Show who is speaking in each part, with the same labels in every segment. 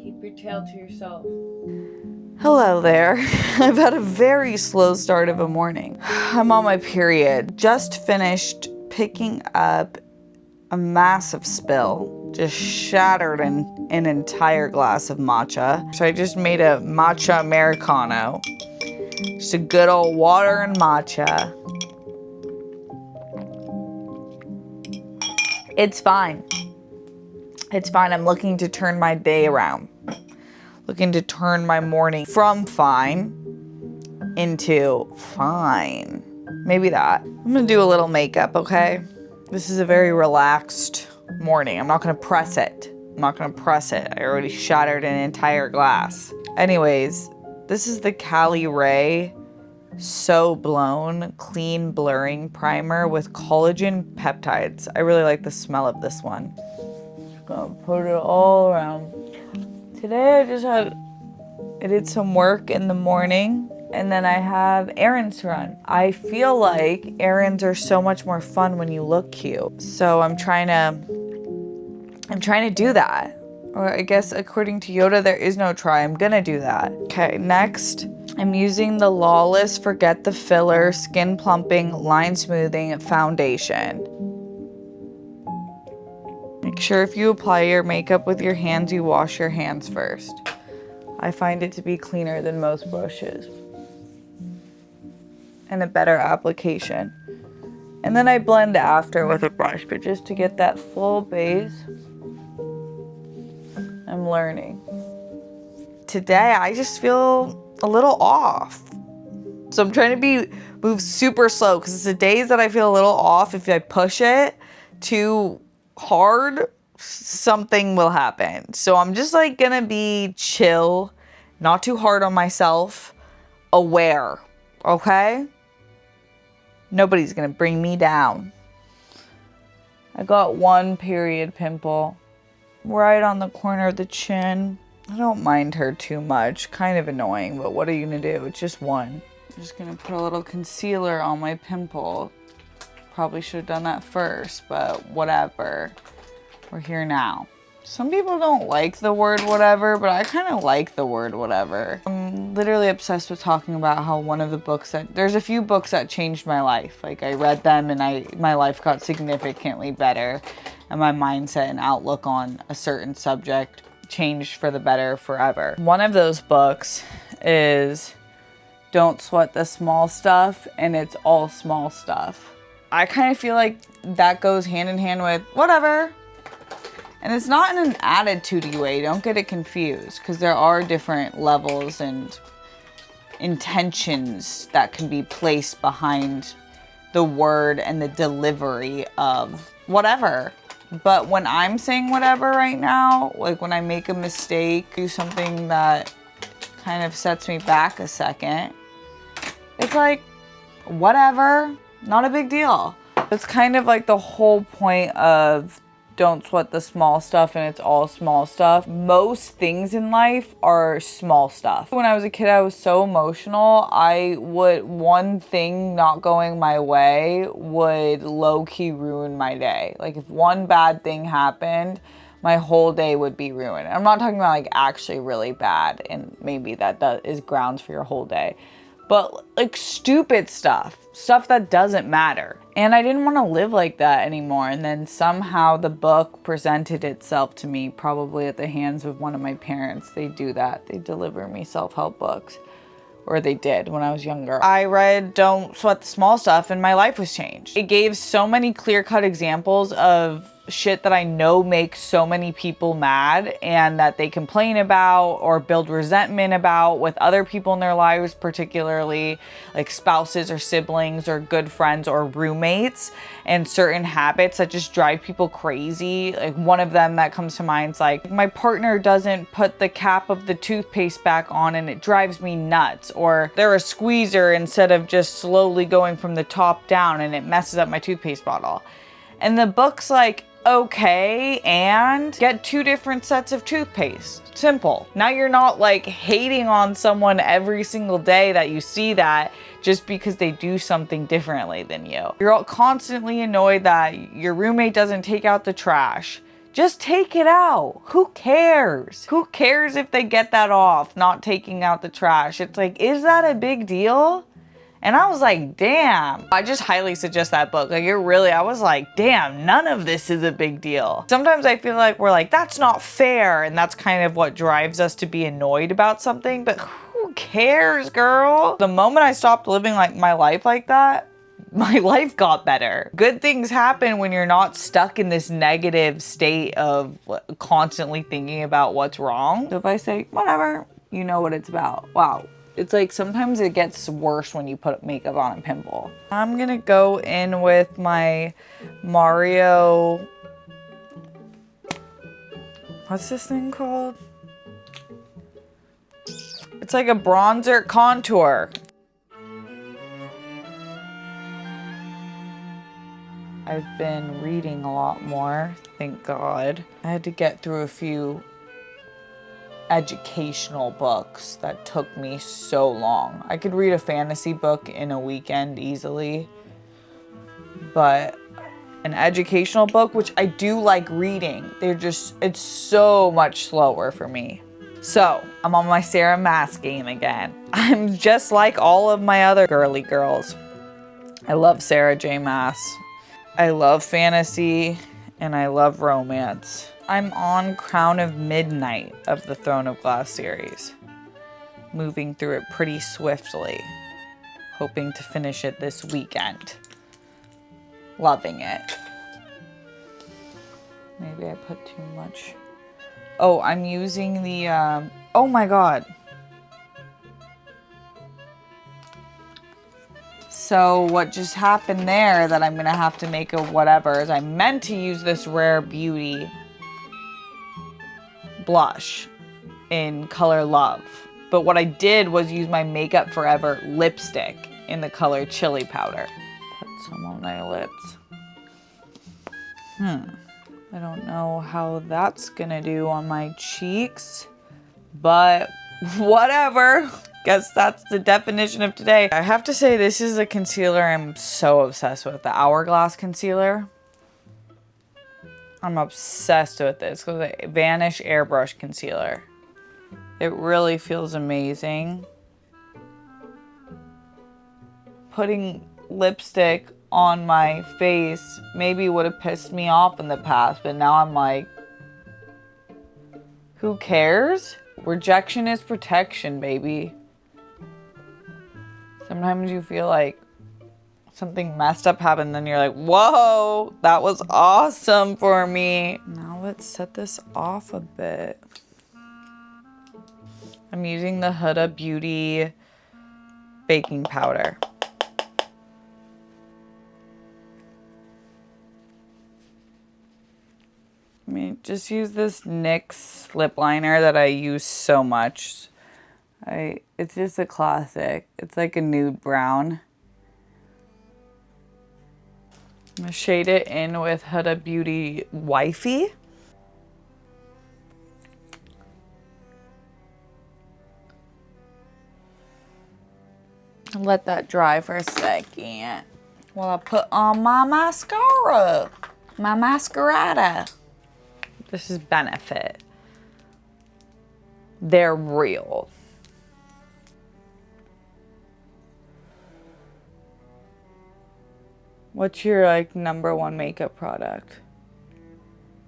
Speaker 1: Keep your tail to yourself.
Speaker 2: Hello there. I've had a very slow start of a morning. I'm on my period. Just finished picking up a massive spill. Just shattered an entire glass of matcha. So I just made a matcha Americano. Just a good old water and matcha. It's fine. It's fine. I'm looking to turn my day around. Looking to turn my morning from fine into fine. Maybe that. I'm gonna do a little makeup, okay? This is a very relaxed morning. I'm not gonna press it. I already shattered an entire glass. Anyways, this is the Cali Ray So Blown Clean Blurring Primer with collagen peptides. I really like the smell of this one. Just gonna put it all around. Today I did some work in the morning and then I have errands to run. I feel like errands are so much more fun when you look cute. So I'm trying to do that. Or I guess according to Yoda, there is no try. I'm gonna do that. Okay, next, I'm using the Lawless Forget the Filler Skin Plumping Line Smoothing Foundation. Make sure if you apply your makeup with your hands, you wash your hands first. I find it to be cleaner than most brushes. And a better application. And then I blend after with a brush, but just to get that full base, I'm learning. Today, I just feel a little off. So I'm trying to move super slow because it's the days that I feel a little off. If I push it too hard, something will happen. So I'm just like gonna be chill, not too hard on myself, aware, okay? Nobody's gonna bring me down. I got one period pimple right on the corner of the chin. I don't mind her too much, kind of annoying, but what are you gonna do? It's just one. I'm just gonna put a little concealer on my pimple. Probably should have done that first, but whatever. We're here now. Some people don't like the word whatever, but I kind of like the word whatever. I'm literally obsessed with talking about how there's a few books that changed my life. Like I read them and my life got significantly better and my mindset and outlook on a certain subject changed for the better forever. One of those books is Don't Sweat the Small Stuff, and it's all small stuff. I kind of feel like that goes hand in hand with whatever. And it's not in an attitude-y way. Don't get it confused, because there are different levels and intentions that can be placed behind the word and the delivery of whatever. But when I'm saying whatever right now, like when I make a mistake, do something that kind of sets me back a second, it's like, whatever, not a big deal. It's kind of like the whole point of don't sweat the small stuff, and it's all small stuff. Most things in life are small stuff. When I was a kid, I was so emotional. One thing not going my way would low-key ruin my day. Like if one bad thing happened, my whole day would be ruined. I'm not talking about like actually really bad, and maybe that is grounds for your whole day. But like stupid stuff that doesn't matter. And I didn't want to live like that anymore. And then somehow the book presented itself to me, probably at the hands of one of my parents. They do that. They deliver me self-help books. Or they did when I was younger. I read Don't Sweat the Small Stuff and my life was changed. It gave so many clear-cut examples of shit that I know makes so many people mad and that they complain about or build resentment about with other people in their lives, particularly like spouses or siblings or good friends or roommates, and certain habits that just drive people crazy. Like one of them that comes to mind is like, my partner doesn't put the cap of the toothpaste back on and it drives me nuts. Or they're a squeezer instead of just slowly going from the top down and it messes up my toothpaste bottle. And the book's like, okay, and get 2 different sets of toothpaste. Simple. Now you're not like hating on someone every single day that you see that just because they do something differently than you. You're all constantly annoyed that your roommate doesn't take out the trash. Just take it out. Who cares? Who cares if they get that off, not taking out the trash? It's like, is that a big deal? And I was like, damn. I just highly suggest that book. Like, I was like, damn, none of this is a big deal. Sometimes I feel like we're like, that's not fair. And that's kind of what drives us to be annoyed about something. But who cares, girl? The moment I stopped living like my life like that, my life got better. Good things happen when you're not stuck in this negative state of constantly thinking about what's wrong. So if I say, whatever, you know what it's about. Wow. It's like sometimes it gets worse when you put makeup on a pimple. I'm gonna go in with my Mario, what's this thing called? It's like a bronzer contour. I've been reading a lot more, thank God. I had to get through a few educational books that took me so long. I could read a fantasy book in a weekend easily, but an educational book, which I do like reading, it's so much slower for me. So I'm on my Sarah Maas game again. I'm just like all of my other girly girls. I love Sarah J. Maas. I love fantasy and I love romance. I'm on Crown of Midnight of the Throne of Glass series. Moving through it pretty swiftly. Hoping to finish it this weekend. Loving it. Maybe I put too much. Oh, I'm using the, oh my God. So what just happened there that I'm gonna have to make a whatever is I meant to use this Rare Beauty blush in color Love. But what I did was use my Makeup Forever lipstick in the color Chili Powder. Put some on my lips. I don't know how that's gonna do on my cheeks, but whatever. Guess that's the definition of today. I have to say this is a concealer I'm so obsessed with. The Hourglass concealer. I'm obsessed with this. It's called the Vanish Airbrush Concealer. It really feels amazing. Putting lipstick on my face maybe would have pissed me off in the past, but now I'm like, who cares? Rejection is protection, baby. Sometimes you feel like something messed up happened, then you're like, whoa, that was awesome for me. Now let's set this off a bit. I'm using the Huda Beauty baking powder. I mean, just use this NYX lip liner that I use so much. It's just a classic. It's like a nude brown. I'm gonna shade it in with Huda Beauty Wifey. And let that dry for a second while I put on my mascara, my mascarada. This is Benefit. They're real. What's your like #1 makeup product?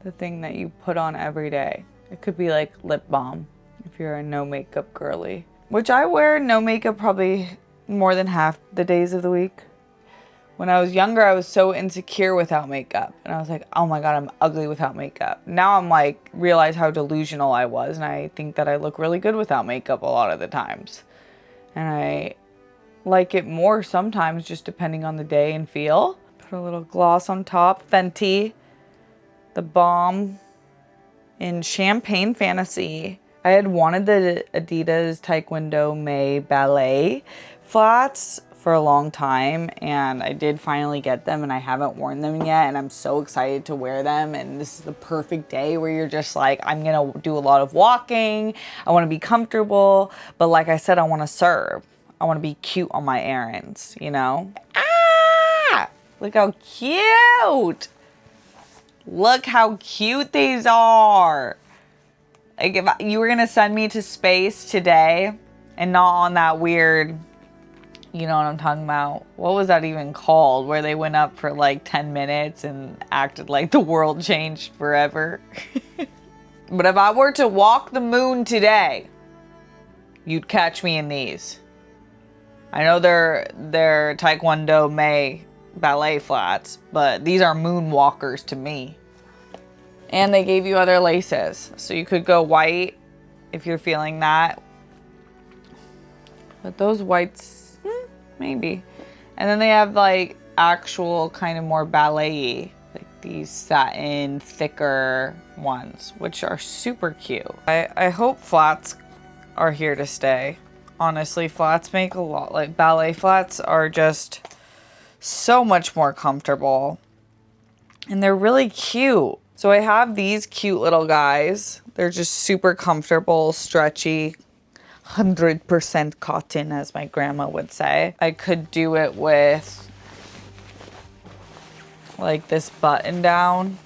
Speaker 2: The thing that you put on every day. It could be like lip balm if you're a no makeup girly. Which I wear no makeup probably more than half the days of the week. When I was younger, I was so insecure without makeup. And I was like, oh my God, I'm ugly without makeup. Now I'm like, realize how delusional I was. And I think that I look really good without makeup a lot of the times. And I like it more sometimes, just depending on the day and feel. Put a little gloss on top. Fenty, the Balm in Champagne Fantasy. I had wanted the Adidas Taekwondo May Ballet flats for a long time, and I did finally get them, and I haven't worn them yet, and I'm so excited to wear them. And this is the perfect day where you're just like, I'm gonna do a lot of walking, I want to be comfortable, but like I said, I want to serve, I want to be cute on my errands, you know. Ah, look how cute, look how cute these are. Like, if you were gonna send me to space today and not on that weird, you know what I'm talking about, what was that even called, where they went up for like 10 minutes and acted like the world changed forever. But if I were to walk the moon today, you'd catch me in these. I know they're Taekwondo May ballet flats, but these are moonwalkers to me. And they gave you other laces, so you could go white if you're feeling that. But those whites, maybe. And then they have like actual kind of more ballet-y, like these satin, thicker ones, which are super cute. I hope flats are here to stay. Honestly, flats make a lot, like ballet flats are just so much more comfortable. And they're really cute. So I have these cute little guys. They're just super comfortable, stretchy, 100% cotton, as my grandma would say. I could do it with like this button down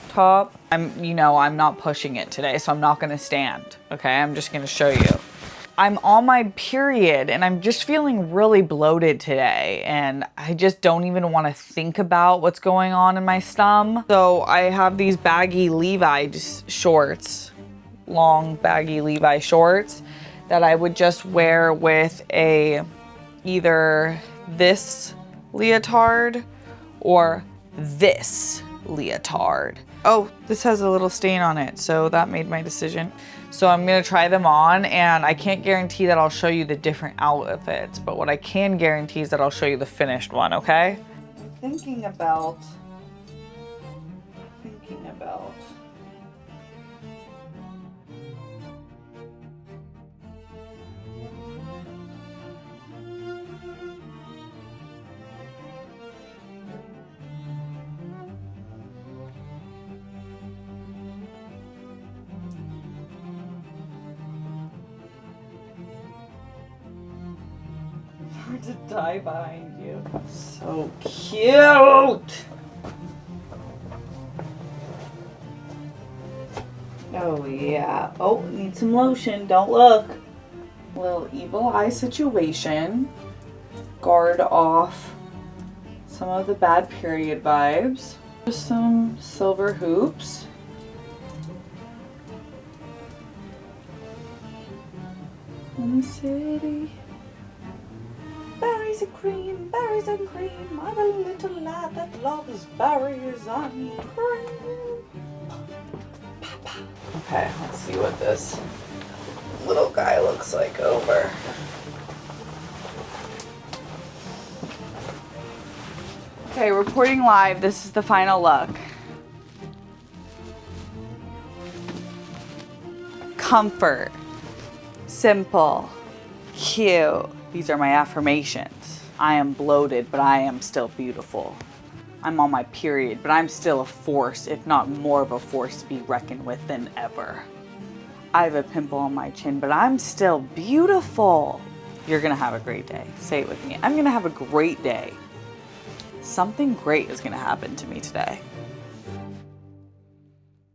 Speaker 2: top. I'm not pushing it today, so I'm not gonna stand, okay? I'm just gonna show you. I'm on my period and I'm just feeling really bloated today, and I just don't even want to think about what's going on in my stomach. So I have these baggy Levi shorts, long baggy Levi shorts that I would just wear with either this leotard or this leotard. Oh, this has a little stain on it, so that made my decision. So I'm gonna try them on, and I can't guarantee that I'll show you the different outfits, but what I can guarantee is that I'll show you the finished one, okay? Thinking about. To die behind you. So cute. Oh yeah. Oh, need some lotion. Don't look. Little evil eye situation. Guard off some of the bad period vibes. Just some silver hoops. In the city. Berries and cream, I'm a little lad that loves berries and cream. Okay, let's see what this little guy looks like over. Okay, reporting live. This is the final look. Comfort, simple, cute. These are my affirmations. I am bloated, but I am still beautiful. I'm on my period, but I'm still a force, if not more of a force to be reckoned with than ever. I have a pimple on my chin, but I'm still beautiful. You're gonna have a great day. Say it with me. I'm gonna have a great day. Something great is gonna happen to me today.